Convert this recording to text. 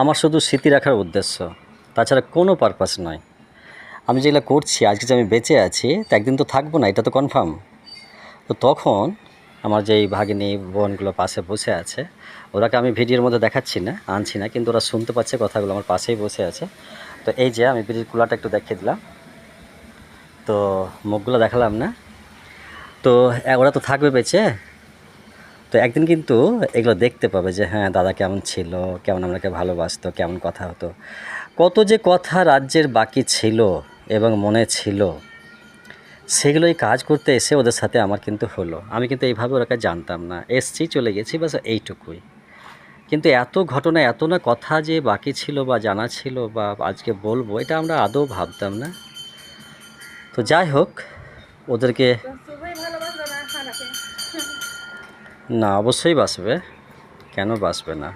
আমার শুধু স্মৃতি রাখার উদ্দেশ্য, তাছাড়া কোনো পারপাস নয়। আমি যেগুলো করছি আজকে, যে আমি বেঁচে আছি, তো একদিন তো থাকবো না, এটা তো কনফার্ম। তো তখন আমার যেই ভাগিনী বোনগুলো পাশে বসে আছে, ওরাকে আমি ভিডিওর মধ্যে দেখাচ্ছি না, আনছি না, কিন্তু ওরা শুনতে পাচ্ছে কথাগুলো, আমার পাশেই বসে আছে। তো এই যে আমি বিড়ির কুলাটা একটু দেখিয়ে দিলাম, তো মুখগুলো দেখালাম না। তো ওরা তো থাকবে বেঁচে, তো একদিন কিন্তু এগুলো দেখতে পাবে যে হ্যাঁ, দাদা কেমন ছিল, কেমন আমাকে ভালোবাসতো, কেমন কথা হতো, কত যে কথা রাজ্যের বাকি ছিল এবং মনে ছিল, সেগুলোই কাজ করতে এসে ওদের সাথে আমার কিন্তু হলো। আমি কিন্তু এইভাবে ওরাকে জানতাম না, এসছি চলে গেছি, বাস এইটুকুই। কিন্তু এত ঘটনা, এত না কথা যে বাকি ছিল বা জানা ছিল বা আজকে বলবো, এটা আমরা আদৌ ভাবতাম না। তো যাই হোক, ওদেরকে না, অবশ্যই বাসবে, কেন বাসবে না,